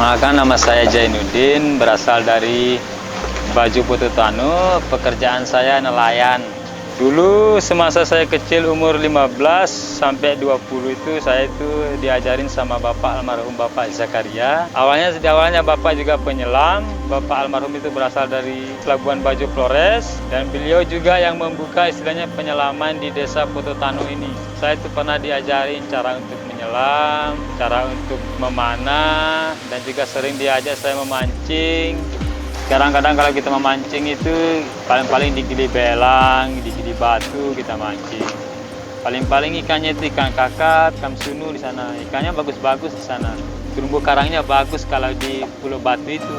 Perkenalkan, nama saya Jainuddin, berasal dari Baju Pututanu. Pekerjaan saya nelayan. Dulu semasa saya kecil umur 15 sampai 20 itu saya diajarin sama bapak almarhum Bapak Zakaria. Awalnya Bapak juga penyelam. Bapak almarhum itu berasal dari Labuan Bajo Flores, dan beliau juga yang membuka istilahnya penyelaman di desa Pututanu ini. Saya itu pernah diajarin cara untuk menyelam, cara untuk memanah, dan juga sering diajak saya memancing. Kadang-kadang kalau kita memancing itu paling-paling di gili belang, di gili batu kita mancing. Paling-paling ikannya itu ikan kakap, ikan sunu di sana. Ikannya bagus-bagus di sana. Terumbu karangnya bagus kalau di Pulau Batu itu.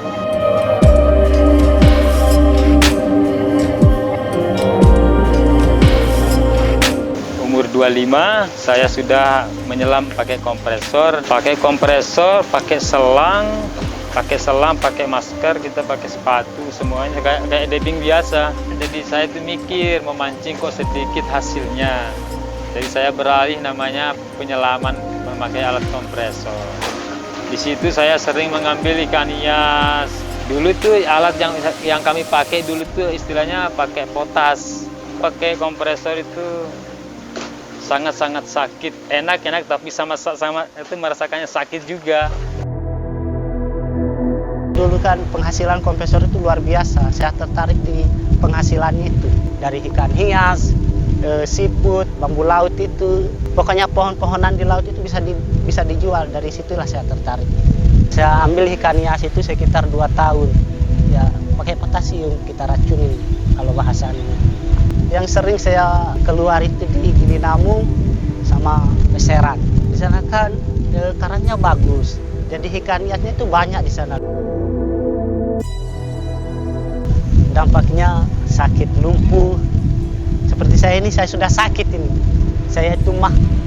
Umur 25, saya sudah menyelam pakai kompresor, pakai selang, pakai masker, kita pakai sepatu, semuanya kayak diving biasa. Jadi saya tuh mikir memancing kok sedikit hasilnya. Jadi saya beralih namanya penyelaman memakai alat kompresor. Di situ saya sering mengambil ikan hias. Dulu tuh alat yang kami pakai dulu tuh istilahnya pakai potas. Pakai kompresor itu sangat-sangat sakit. Enak tapi sama itu merasakannya sakit juga. Dulu kan penghasilan kompresor itu luar biasa. Saya tertarik di penghasilannya itu. Dari ikan hias, siput, bambu laut itu. Pokoknya pohon-pohonan di laut itu bisa dijual. Dari situlah saya tertarik. Saya ambil ikan hias itu sekitar 2 tahun. Ya, pakai potasium kita racunin kalau bahasanya. Yang sering saya keluar itu di Gili Namung sama Beseran. Di sana kan karangnya bagus. Jadi ikan hiasnya itu banyak di sana. Dampaknya sakit, lumpuh. Seperti saya ini, saya sudah sakit ini. Saya itu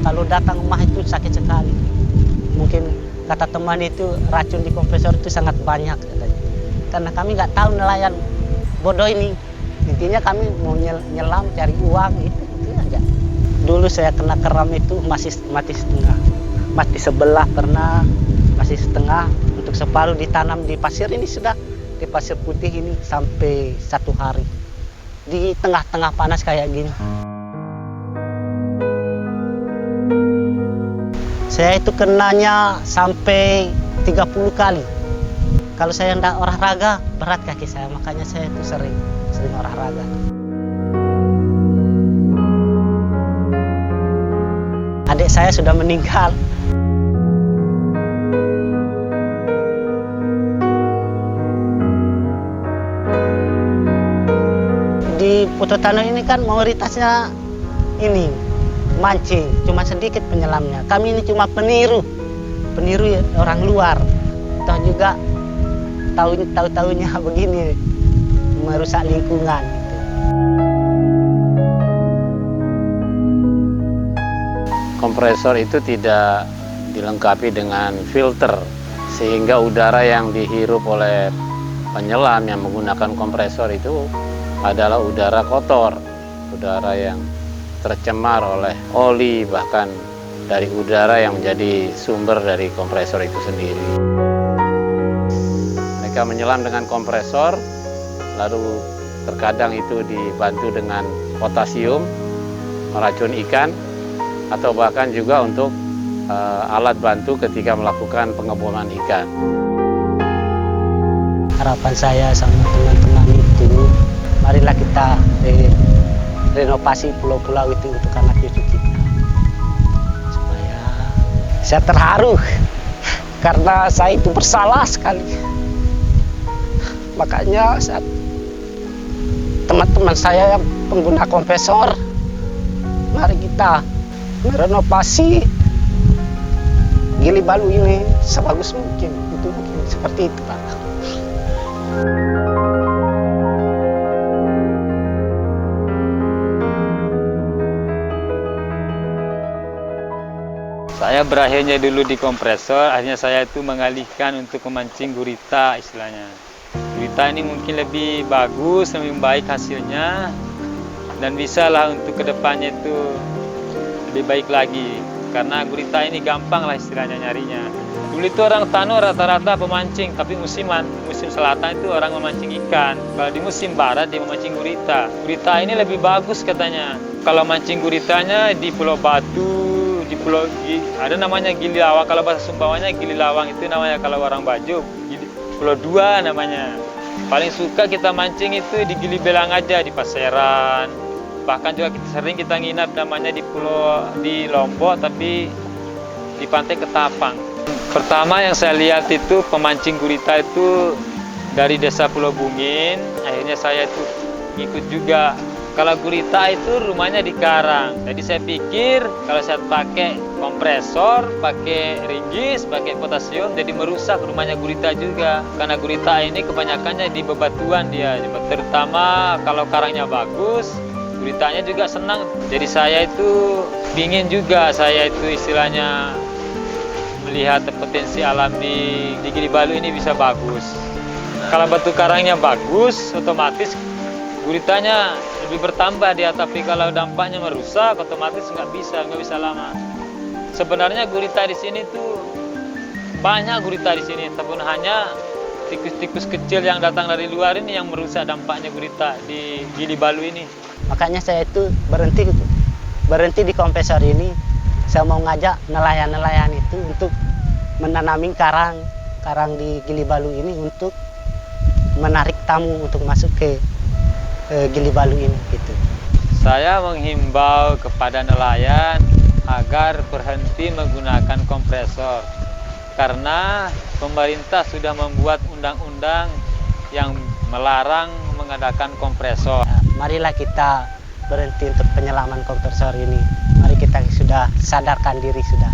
kalau datang mah itu sakit sekali. Mungkin kata teman itu racun di kompresor itu sangat banyak katanya. Karena kami nggak tahu nelayan bodoh ini. Intinya kami mau nyelam cari uang itu aja. Dulu saya kena keram itu mati setengah. Mati sebelah pernah, masih setengah. Untuk separuh ditanam di pasir ini sudah. Di pasir putih ini sampai 1 hari di tengah-tengah panas kayak gini. Saya itu kenanya sampai 30 kali. Kalau saya tidak olahraga berat kaki saya, makanya saya itu sering olahraga. Adik saya sudah meninggal. Di Pututanu ini kan mayoritasnya ini mancing, cuma sedikit penyelamnya. Kami ini cuma peniru ya, orang luar. Toh juga tahu-tahunya begini merusak lingkungan. Kompresor itu tidak dilengkapi dengan filter, sehingga udara yang dihirup oleh penyelam yang menggunakan kompresor itu adalah udara kotor, udara yang tercemar oleh oli, bahkan dari udara yang menjadi sumber dari kompresor itu sendiri. Mereka menyelam dengan kompresor, lalu terkadang itu dibantu dengan potasium, meracun ikan, atau bahkan juga untuk alat bantu ketika melakukan pengeboman ikan. Harapan saya sama teman-teman itu, marilah kita renovasi pulau-pulau itu untuk anak cucu kita. Supaya saya terharu karena saya itu bersalah sekali. Makanya teman-teman saya yang pengguna kompresor, mari kita merenovasi Gili Balu ini sebagus mungkin. Itu mungkin seperti itu, Pak. Saya berakhirnya dulu di kompresor, akhirnya saya itu mengalihkan untuk memancing gurita istilahnya. Gurita ini mungkin lebih bagus, lebih baik hasilnya, dan bisa lah untuk kedepannya itu lebih baik lagi. Karena gurita ini gampang lah istilahnya nyarinya. Dulu itu orang Tano rata-rata pemancing, tapi musim selatan itu orang memancing ikan. Kalau di musim barat dia memancing gurita. Gurita ini lebih bagus katanya. Kalau mancing guritanya di Pulau Batu, di ada namanya Gili Lawang. Kalau bahasa Sumbawanya Gili Lawang itu namanya kalau orang Bajo. Pulau Dua namanya. Paling suka kita mancing itu di Gili Belang aja, di Paseran. Bahkan juga sering kita nginap namanya di Lombok, tapi di Pantai Ketapang. Pertama yang saya lihat itu pemancing gurita itu dari desa Pulau Bungin. Akhirnya saya itu ngikut juga. Kalau gurita itu rumahnya di karang. Jadi saya pikir kalau saya pakai kompresor, pakai ringgis, pakai potasium, jadi merusak rumahnya gurita juga. Karena gurita ini kebanyakannya di bebatuan dia. Terutama kalau karangnya bagus, guritanya juga senang. Jadi saya itu ingin juga, saya itu istilahnya melihat potensi alam di Gili Balu ini bisa bagus. Kalau batu karangnya bagus, otomatis guritanya lebih bertambah dia. Tapi kalau dampaknya merusak, otomatis nggak bisa lama. Sebenarnya gurita di sini tuh banyak gurita di sini, tapi hanya tikus-tikus kecil yang datang dari luar ini yang merusak dampaknya gurita di Gili Balu ini. Makanya saya itu berhenti di kompresor ini. Saya mau ngajak nelayan-nelayan itu untuk menanami karang di Gili Balu ini untuk menarik tamu untuk masuk ke Gili Balu ini gitu. Saya menghimbau kepada nelayan agar berhenti menggunakan kompresor karena pemerintah sudah membuat undang-undang yang melarang mengadakan kompresor. Marilah kita berhenti untuk penyelaman kompresor ini. Mari kita sudah sadarkan diri sudah.